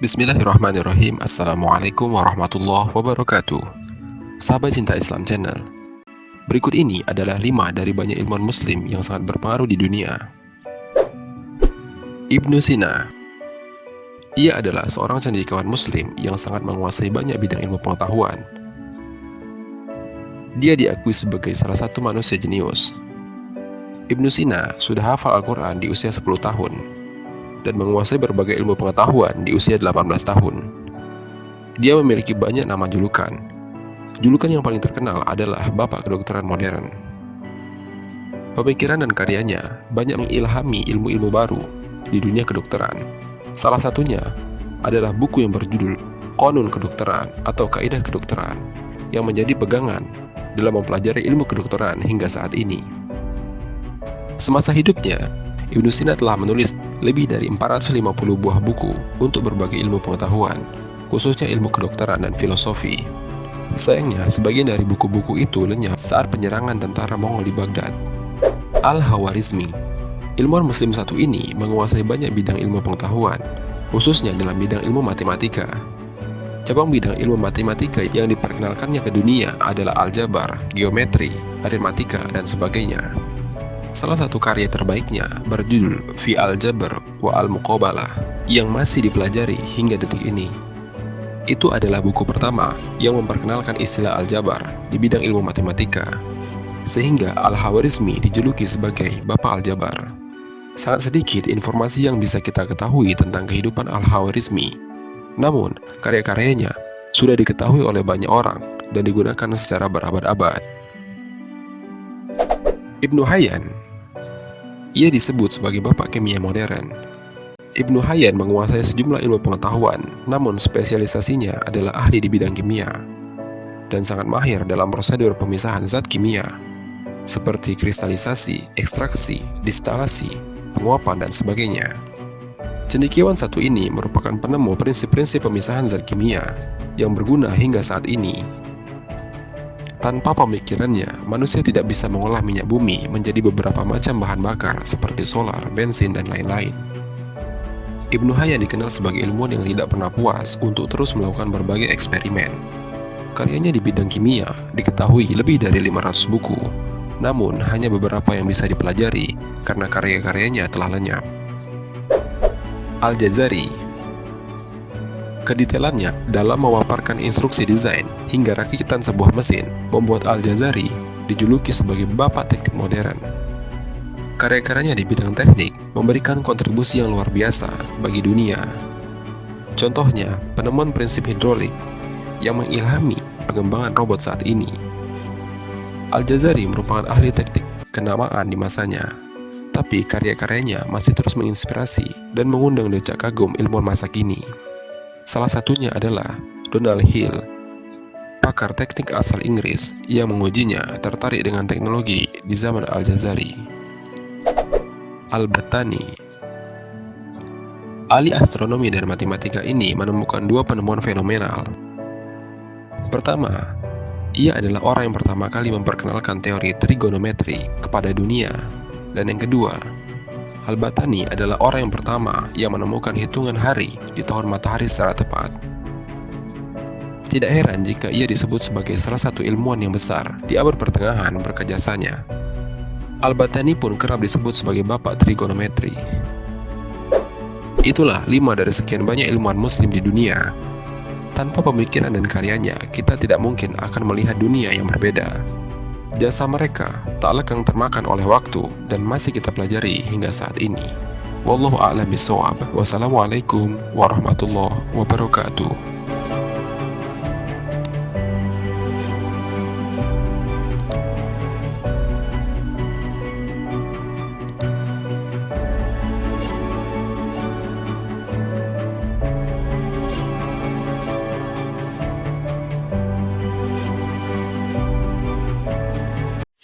Bismillahirrahmanirrahim. Assalamualaikum warahmatullahi wabarakatuh. Sahabat Cinta Islam Channel, berikut ini adalah 5 dari banyak ilmuwan muslim yang sangat berpengaruh di dunia. Ibnu Sina. Ia adalah seorang cendekiawan muslim yang sangat menguasai banyak bidang ilmu pengetahuan. Dia diakui sebagai salah satu manusia jenius. Ibnu Sina sudah hafal Al-Quran di usia 10 tahun dan menguasai berbagai ilmu pengetahuan di usia 18 tahun. Dia memiliki banyak nama julukan. Julukan yang paling terkenal adalah Bapak Kedokteran Modern. Pemikiran dan karyanya banyak mengilhami ilmu-ilmu baru di dunia kedokteran. Salah satunya adalah buku yang berjudul Qanun Kedokteran atau Kaidah Kedokteran yang menjadi pegangan dalam mempelajari ilmu kedokteran hingga saat ini. Semasa hidupnya, Ibnu Sina telah menulis lebih dari 450 buah buku untuk berbagai ilmu pengetahuan, khususnya ilmu kedokteran dan filosofi. Sayangnya, sebagian dari buku-buku itu lenyap saat penyerangan tentara Mongol di Baghdad. Al-Khawarizmi. Ilmuwan muslim satu ini menguasai banyak bidang ilmu pengetahuan, khususnya dalam bidang ilmu matematika. Cabang bidang ilmu matematika yang diperkenalkannya ke dunia adalah aljabar, geometri, aritmatika, dan sebagainya. Salah satu karya terbaiknya berjudul Fi Al-Jabr wa Al-Muqabalah yang masih dipelajari hingga detik ini. Itu adalah buku pertama yang memperkenalkan istilah aljabar di bidang ilmu matematika, sehingga Al-Khawarizmi dijuluki sebagai Bapak Aljabar. Sangat sedikit informasi yang bisa kita ketahui tentang kehidupan Al-Khawarizmi. Namun, karya-karyanya sudah diketahui oleh banyak orang dan digunakan secara berabad-abad. Ibnu Hayyan. Ia disebut sebagai Bapak Kimia Modern. Ibnu Hayyan menguasai sejumlah ilmu pengetahuan, namun spesialisasinya adalah ahli di bidang kimia dan sangat mahir dalam prosedur pemisahan zat kimia seperti kristalisasi, ekstraksi, distilasi, penguapan, dan sebagainya. Cendekiawan satu ini merupakan penemu prinsip-prinsip pemisahan zat kimia yang berguna hingga saat ini. Tanpa pemikirannya, manusia tidak bisa mengolah minyak bumi menjadi beberapa macam bahan bakar seperti solar, bensin, dan lain-lain. Ibnu Hayyan dikenal sebagai ilmuwan yang tidak pernah puas untuk terus melakukan berbagai eksperimen. Karyanya di bidang kimia diketahui lebih dari 500 buku, namun hanya beberapa yang bisa dipelajari karena karya-karyanya telah lenyap. Al-Jazari. Kedetailannya dalam memaparkan instruksi desain hingga rakitan sebuah mesin membuat Al-Jazari dijuluki sebagai Bapak Teknik Modern. Karya-karyanya di bidang teknik memberikan kontribusi yang luar biasa bagi dunia. Contohnya, penemuan prinsip hidrolik yang mengilhami pengembangan robot saat ini. Al-Jazari merupakan ahli teknik kenamaan di masanya, tapi karya-karyanya masih terus menginspirasi dan mengundang decak kagum ilmuwan masa kini. Salah satunya adalah Donald Hill, pakar teknik asal Inggris yang mengujinya tertarik dengan teknologi di zaman Al-Jazari. Al-Battani. Ahli astronomi dan matematika ini menemukan dua penemuan fenomenal. Pertama, ia adalah orang yang pertama kali memperkenalkan teori trigonometri kepada dunia. Dan yang kedua, Al-Battani adalah orang yang pertama yang menemukan hitungan hari di tahun matahari secara tepat. Tidak heran jika ia disebut sebagai salah satu ilmuwan yang besar di abad pertengahan berkat jasanya. Al-Battani pun kerap disebut sebagai Bapak Trigonometri. Itulah 5 dari sekian banyak ilmuwan muslim di dunia. Tanpa pemikiran dan karyanya, kita tidak mungkin akan melihat dunia yang berbeda. Jasa mereka tak lekang termakan oleh waktu dan masih kita pelajari hingga saat ini. Wallahu a'lam bishawab. Wassalamualaikum warahmatullahi wabarakatuh.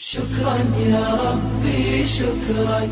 شكرا يا ربي شكرا